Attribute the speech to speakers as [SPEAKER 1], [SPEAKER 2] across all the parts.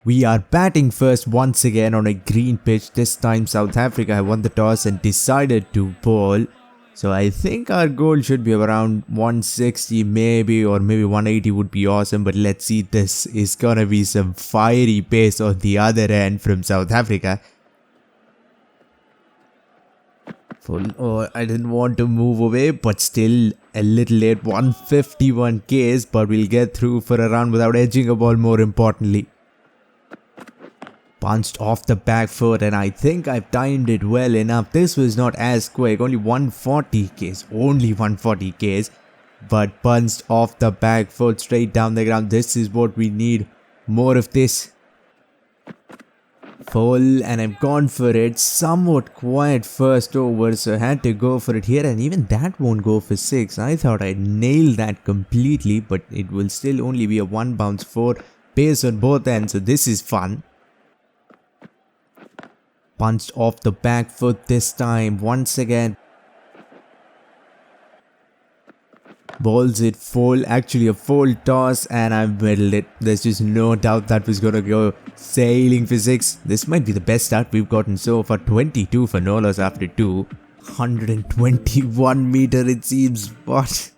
[SPEAKER 1] We are batting first once again on a green pitch. This time South Africa won the toss and decided to bowl. So I think our goal should be around 160 maybe, or maybe 180 would be awesome. But let's see, this is gonna be some fiery pace on the other end from South Africa. I didn't want to move away, but still a little late. 151 Ks, but we'll get through for a run without edging a ball, more importantly. Punched off the back foot, and I think I've timed it well enough. This was not as quick, only 140 Ks, but punched off the back foot straight down the ground. This is what we need, more of this. Full, and I've gone for it. Somewhat quiet first over, so I had to go for it here, and even that won't go for 6. I thought I'd nail that completely, but it will still only be a 1 bounce 4. Pace on both ends, so this is fun. Punched off the back foot this time once again. Bowls it full, actually a full toss, and I middled it. There's just no doubt that was gonna go sailing for 6. This might be the best start we've gotten so far. 22 for no loss after 2. 121 meter it seems. What?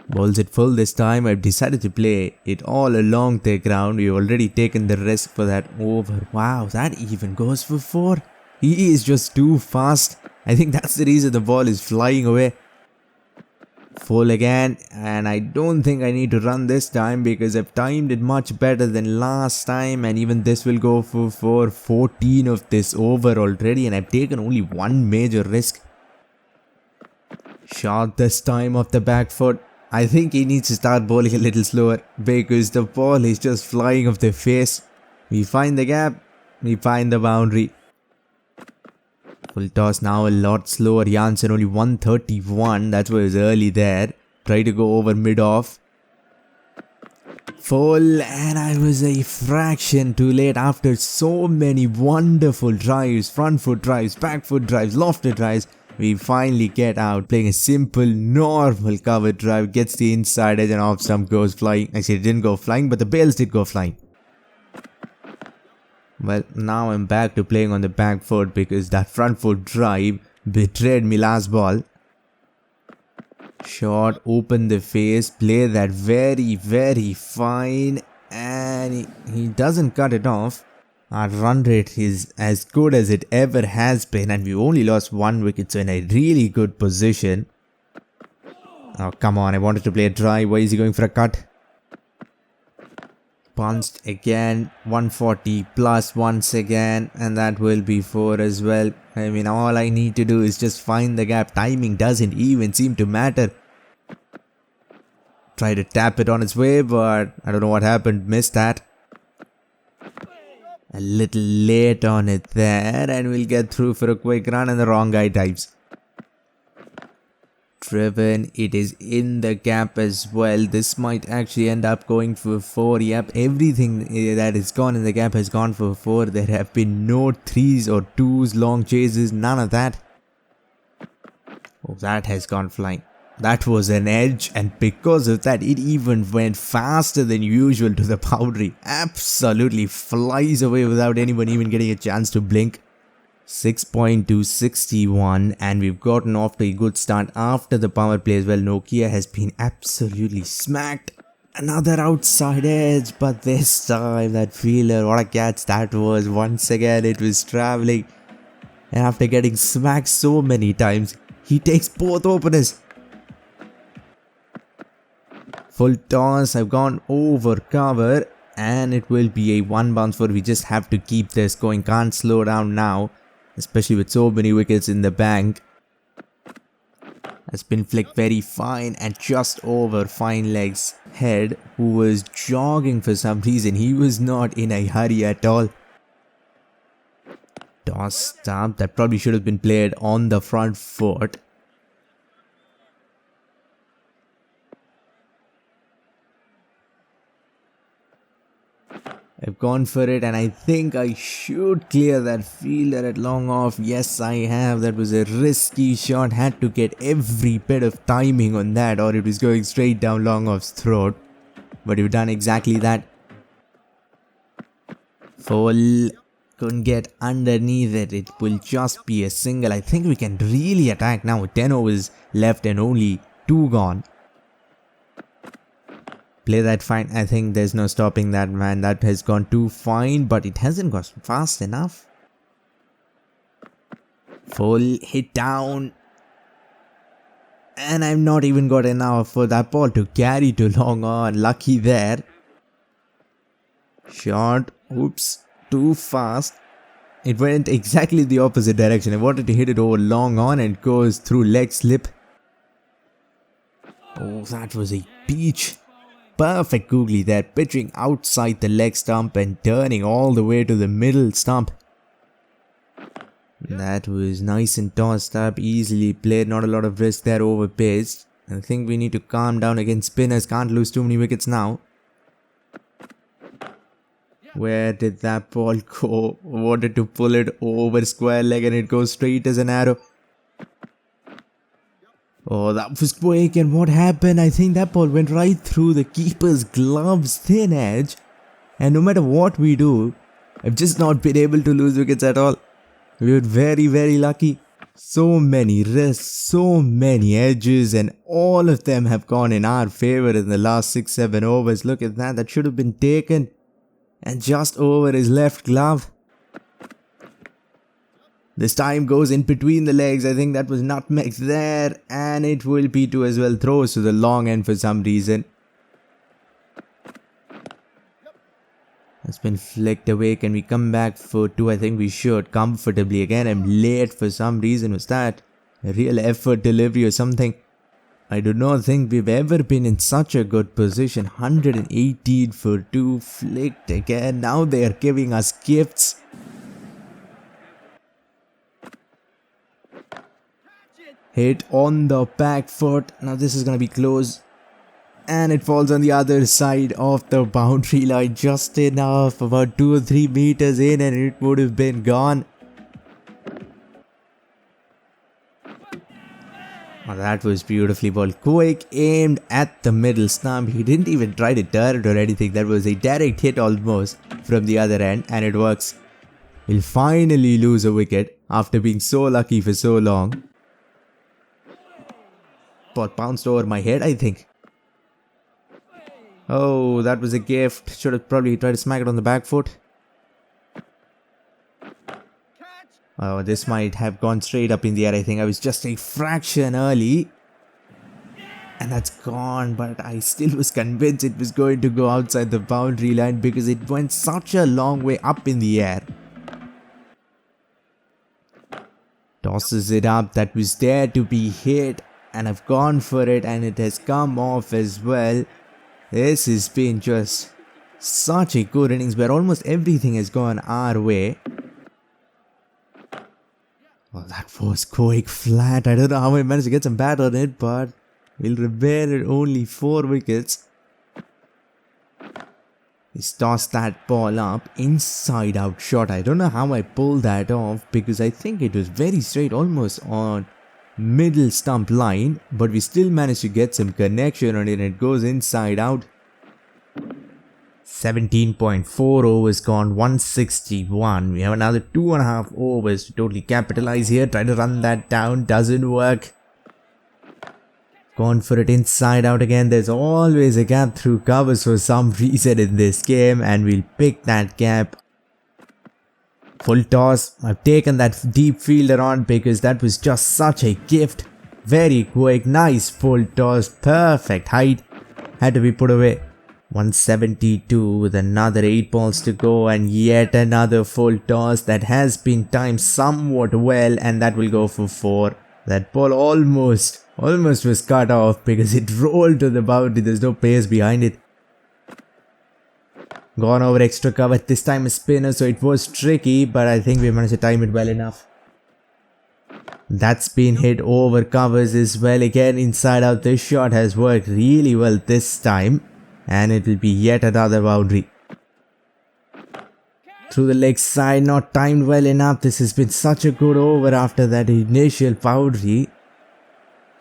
[SPEAKER 1] Bowls it full this time. I've decided to play it all along the ground. We've already taken the risk for that over. Wow, that even goes for 4. He is just too fast. I think that's the reason the ball is flying away. Full again, and I don't think I need to run this time because I've timed it much better than last time, and even this will go for 4. 14 of this over already, and I've taken only one major risk. Shot this time off the back foot. I think he needs to start bowling a little slower because the ball is just flying off the face. We find the gap, we find the boundary. Full toss now, a lot slower. Janssen only 131, that's why it was early there. Try to go over mid-off. Full, and I was a fraction too late after so many wonderful drives. Front foot drives, back foot drives, lofted drives. We finally get out, playing a simple, normal cover drive, gets the inside edge and off stump goes flying. Actually, it didn't go flying, but the bails did go flying. Well, now I'm back to playing on the back foot because that front foot drive betrayed me last ball. Shot, open the face, play that very fine, and he doesn't cut it off. Our run rate is as good as it ever has been, and we only lost 1 wicket, so in a really good position. Oh, come on, I wanted to play a drive. Why is he going for a cut? Punched again, 140 plus once again, and that will be 4 as well. I mean, all I need to do is just find the gap. Timing doesn't even seem to matter. Try to tap it on its way, but I don't know what happened. Missed that. A little late on it there, and we'll get through for a quick run, and the wrong guy dives. Driven, it is in the gap as well. This might actually end up going for 4. Yep, everything that is gone in the gap has gone for 4. There have been no 3s or 2s, long chases, none of that. Oh, that has gone flying. That was an edge, and because of that, it even went faster than usual to the boundary. Absolutely flies away without anyone even getting a chance to blink. 6.261, and we've gotten off to a good start after the power play as well. Nokia has been absolutely smacked. Another outside edge, but this time that fielder, what a catch that was. Once again, it was travelling, and after getting smacked so many times, he takes both openers. Full toss, I've gone over cover, and it will be a 1 bounce 4. We just have to keep this going, can't slow down now, especially with so many wickets in the bank. Has been flicked very fine and just over fine legs head, who was jogging for some reason. He was not in a hurry at all. Toss stump, that probably should have been played on the front foot. I've gone for it, and I think I should clear that fielder at long off. Yes, I have. That was a risky shot. Had to get every bit of timing on that, or it was going straight down long off's throat. but you've done exactly that. Full. Couldn't get underneath it. It will just be a single. I think we can really attack now with 10 overs left and only 2 gone. Play that fine. I think there's no stopping that, man. That has gone too fine, but it hasn't gone fast enough. Full hit down. And I've not even got enough for that ball to carry too long on. Lucky there. Shot. Oops. Too fast. It went exactly the opposite direction. I wanted to hit it over long on and goes through leg slip. Oh, that was a peach. Perfect googly there, pitching outside the leg stump and turning all the way to the middle stump. That was nice and tossed up, easily played, not a lot of risk there, overpitched. I think we need to calm down against spinners, can't lose too many wickets now. Where did that ball go? Wanted to pull it over square leg and it goes straight as an arrow. Oh, that was quick, and what happened? I think that ball went right through the keeper's gloves thin edge. And no matter what we do, I've just not been able to lose wickets at all. We were very, very lucky. So many risks, so many edges, and all of them have gone in our favour in the last 6-7 overs. Look at that, that should have been taken. And just over his left glove. This time goes in between the legs. I think that was nutmeg there. And it will be 2 as well. Throws to the long end for some reason. It's been flicked away. Can we come back for 2? I think we should comfortably. Again, I'm late for some reason. Was that a real effort delivery or something? I do not think we've ever been in such a good position. 118 for 2. Flicked again. Now they are giving us gifts. Hit on the back foot. Now this is going to be close. And it falls on the other side of the boundary line. Just enough. About 2 or 3 meters in and it would have been gone. Oh, that was beautifully bowled. Quick aimed at the middle stump. He didn't even try to turn it or anything. That was a direct hit almost from the other end. And it works. We'll finally lose a wicket after being so lucky for so long. Ball bounced over my head, I think. Oh, that was a gift. Should have probably tried to smack it on the back foot. Oh, this might have gone straight up in the air. I think I was just a fraction early. And that's gone. But I still was convinced it was going to go outside the boundary line because it went such a long way up in the air. Tosses it up. That was there to be hit. And I've gone for it and it has come off as well. This has been just such a good innings where almost everything has gone our way. Well, that was quick flat. I don't know how I managed to get some bat on it, but we'll repair it. Only 4 wickets. He's tossed that ball up. Inside out shot. I don't know how I pulled that off because I think it was very straight, almost on middle stump line, but we still managed to get some connection on it and it goes inside out. 17.4 overs gone, 161. We have another 2.5 overs to totally capitalize here. Try to run that down, doesn't work. Gone for it inside out again. There's always a gap through covers for some reason in this game and we'll pick that gap. Full toss. I've taken that deep fielder on because that was just such a gift. Very quick, nice full toss, perfect height. Had to be put away. 172 with another 8 balls to go and yet another full toss that has been timed somewhat well and that will go for 4. That ball almost was cut off because it rolled to the boundary. There's no pace behind it. Gone over extra cover, this time a spinner, so it was tricky, but I think we managed to time it well enough. That's been hit over covers as well. Again, inside out, this shot has worked really well this time. And it will be yet another boundary. Through the leg side, not timed well enough. This has been such a good over after that initial boundary.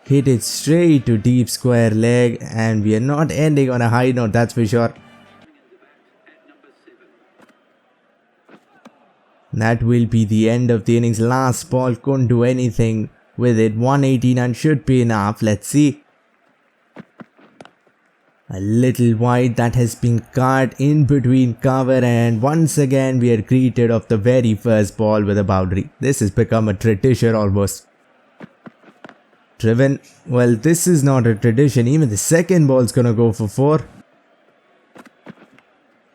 [SPEAKER 1] Hit it straight to deep square leg, and we are not ending on a high note, that's for sure. That will be the end of the innings. Last ball, couldn't do anything with it. 189 should be enough. Let's see. A little wide, that has been cut in between cover, and once again we are greeted off the very first ball with a boundary. This has become a tradition almost. Driven. Well, this is not a tradition. Even the second ball is gonna go for 4.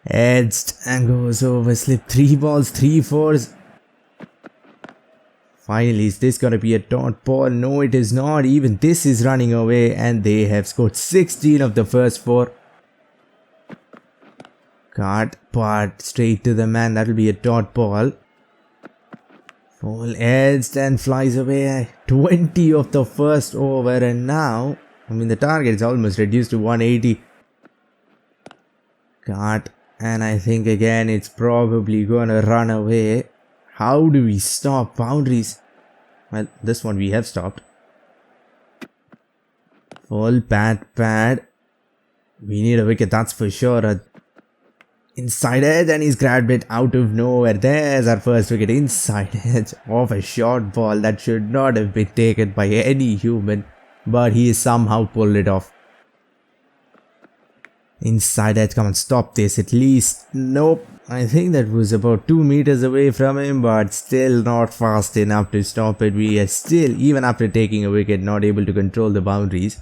[SPEAKER 1] Edged and goes over slip. 3 balls, 3 fours. Finally, is this gonna be a dot ball? No, it is not. Even this is running away, and they have scored 16 of the first 4. Cut, but straight to the man. That'll be a dot ball. Full edged and flies away. 20 of the first over, and now, the target is almost reduced to 180. Cut, and I think again it's probably gonna run away. How do we stop boundaries? Well, this one we have stopped. Full pad. We need a wicket, that's for sure. Inside edge, and he's grabbed it out of nowhere. There's our first wicket. Inside edge of a short ball that should not have been taken by any human, but he somehow pulled it off. Inside edge, come on, stop this at least. Nope, I think that was about 2 meters away from him, but still not fast enough to stop it. We are still, even after taking a wicket, not able to control the boundaries.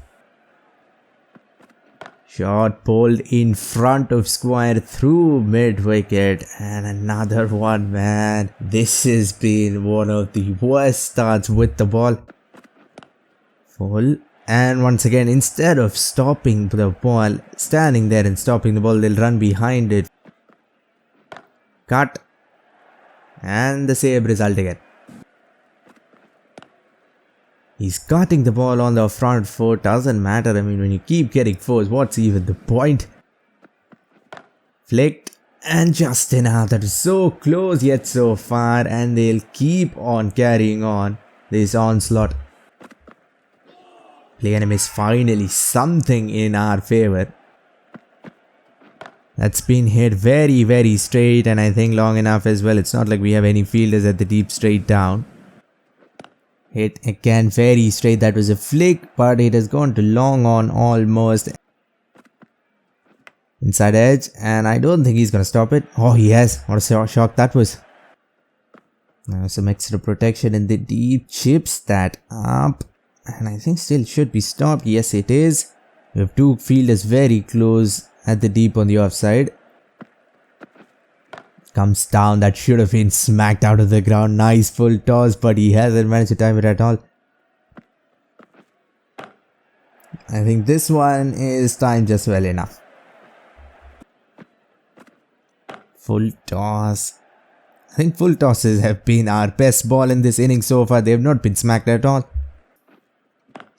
[SPEAKER 1] Shot pulled in front of square through mid wicket, and another one, man. This has been one of the worst starts with the ball. Full. And once again, instead of stopping the ball, standing there and stopping the ball, they'll run behind it. Cut. And the same result again. He's cutting the ball on the front foot. Doesn't matter. When you keep getting fours, what's even the point? Flicked. And just enough. That is so close yet so far. And they'll keep on carrying on this onslaught. Play and miss, finally something in our favor. That's been hit very, very straight, and I think long enough as well. It's not like we have any fielders at the deep straight down. Hit again very straight. That was a flick, but it has gone to long on almost. Inside edge, and I don't think he's gonna stop it. Oh, he has. What a shock that was. Now some extra protection in the deep. Chips that up. And I think still should be stopped. Yes, it is. We have 2 fielders very close at the deep on the offside. Comes down. That should have been smacked out of the ground. Nice full toss, but he hasn't managed to time it at all. I think this one is timed just well enough. Full toss. I think full tosses have been our best ball in this inning so far. They have not been smacked at all.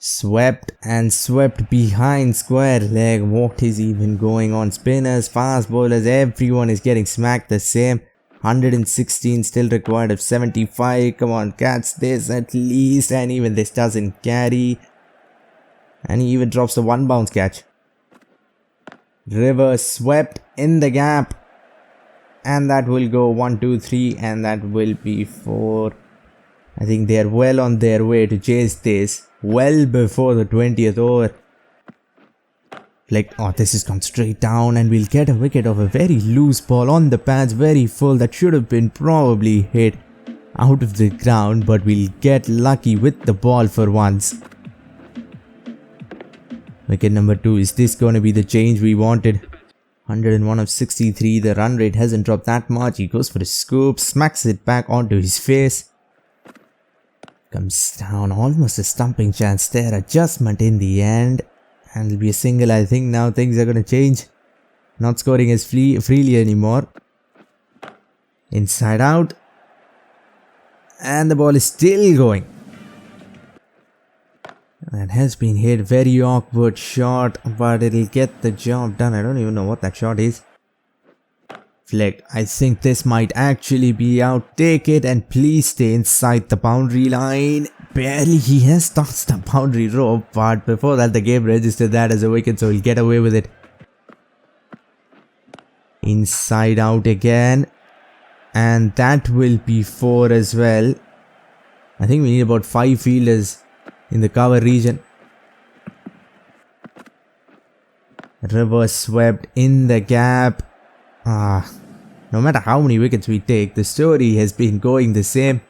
[SPEAKER 1] Swept and swept behind square leg. What is even going on? Spinners, fast bowlers, everyone is getting smacked the same. 116 still required of 75. Come on, catch this at least. And even this doesn't carry. And he even drops the 1 bounce catch. Reverse swept in the gap. And that will go 1, 2, 3. And that will be 4. I think they are well on their way to chase this. Well before the 20th over. Like, oh, this has gone straight down, and we'll get a wicket of a very loose ball on the pads, very full. That should have been probably hit out of the ground, but we'll get lucky with the ball for once. Wicket number 2. Is this going to be the change we wanted? 101 of 63. The run rate hasn't dropped that much. He goes for a scoop, smacks it back onto his face. Comes down, almost a stumping chance there. Adjustment in the end. And it'll be a single. I think now things are going to change. Not scoring as freely anymore. Inside out. And the ball is still going. That has been hit. Very awkward shot. But it'll get the job done. I don't even know what that shot is. Flicked. I think this might actually be out. Take it and please stay inside the boundary line. barely he has touched the boundary rope, but before that the game registered that as a wicket, so he'll get away with it. Inside out again, and that will be 4 as well. I think we need about 5 fielders in the cover region. Reverse swept in the gap. No matter how many wickets we take, the story has been going the same.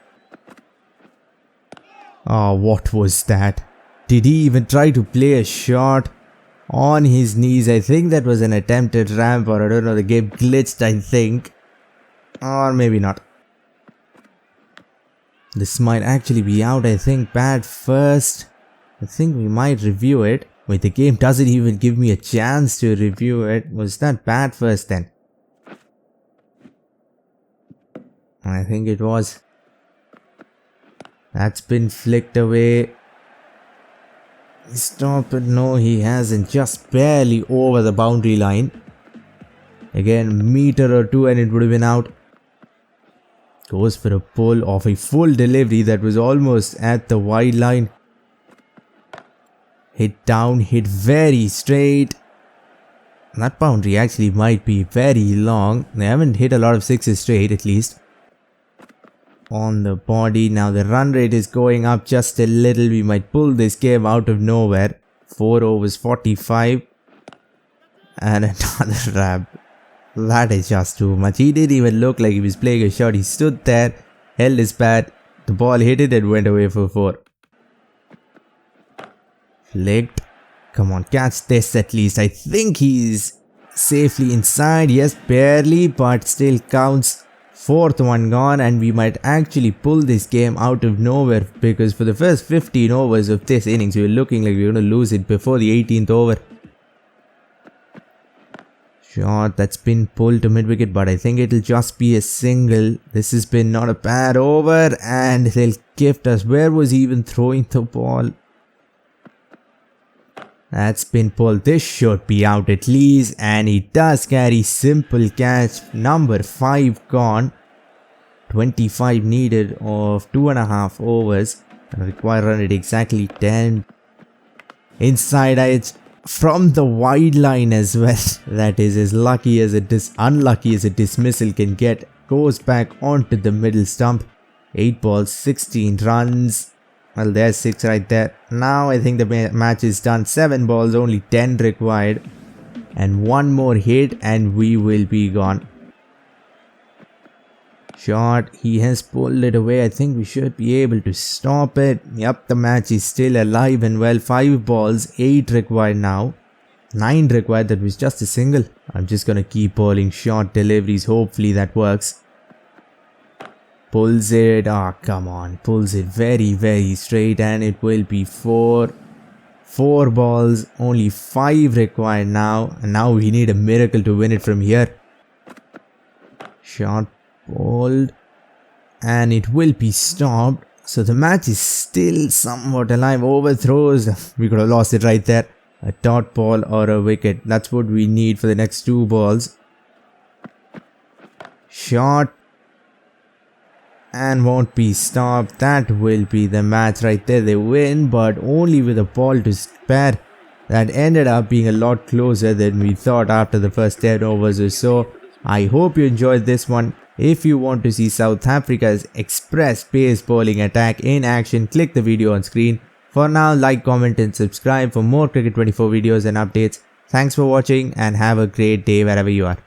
[SPEAKER 1] What was that? Did he even try to play a shot on his knees? I think that was an attempted ramp, or I don't know, the game glitched, I think. Or maybe not. This might actually be out, I think. Bat first. I think we might review it. Wait, the game doesn't even give me a chance to review it. Was that bat first then? I think it was. That's been flicked away. Stop it. No, he hasn't. Just barely over the boundary line. Again, meter or two and it would have been out. Goes for a pull of a full delivery that was almost at the wide line. Hit down, hit very straight. That boundary actually might be very long. They haven't hit a lot of sixes straight, at least. On the body. Now the run rate is going up just a little. We might pull this game out of nowhere. 4 overs 45. And another ramp. That is just too much. He didn't even look like he was playing a shot. He stood there, held his bat. The ball hit it and went away for 4. Flicked. Come on, catch this at least. I think he's safely inside. Yes, barely, but still counts. 4th one gone, and we might actually pull this game out of nowhere, because for the first 15 overs of this innings, we were looking like we were going to lose it before the 18th over. Shot that's been pulled to mid-wicket, but I think it'll just be a single. This has been not a bad over, and they'll gift us. Where was he even throwing the ball? That's been pulled. This should be out at least, and he does carry. Simple catch. Number 5 gone. 25 needed of 2.5 overs. And required run rate exactly 10. Inside edge from the wide line as well. That is as unlucky as a dismissal can get. Goes back onto the middle stump. 8 balls, 16 runs. Well, there's 6 right there. Now I think the match is done. 7 balls, only 10 required. And 1 more hit and we will be gone. Shot. He has pulled it away. I think we should be able to stop it. Yep, the match is still alive and well. 5 balls, 8 required now. 9 required. That was just a single. I'm just going to keep bowling short deliveries. Hopefully that works. Pulls it. Come on. Pulls it very, very straight, and it will be 4. 4 balls. Only 5 required now. And now we need a miracle to win it from here. Shot bowled. And it will be stopped. So the match is still somewhat alive. Overthrows. We could have lost it right there. A dot ball or a wicket. That's what we need for the next 2 balls. Shot. And won't be stopped. That will be the match right there. They win, but only with a ball to spare. That ended up being a lot closer than we thought after the first 10 overs or so. I hope you enjoyed this one. If you want to see South Africa's express pace bowling attack in action, click the video on screen. For now, like, comment and subscribe for more Cricket 24 videos and updates. Thanks for watching and have a great day wherever you are.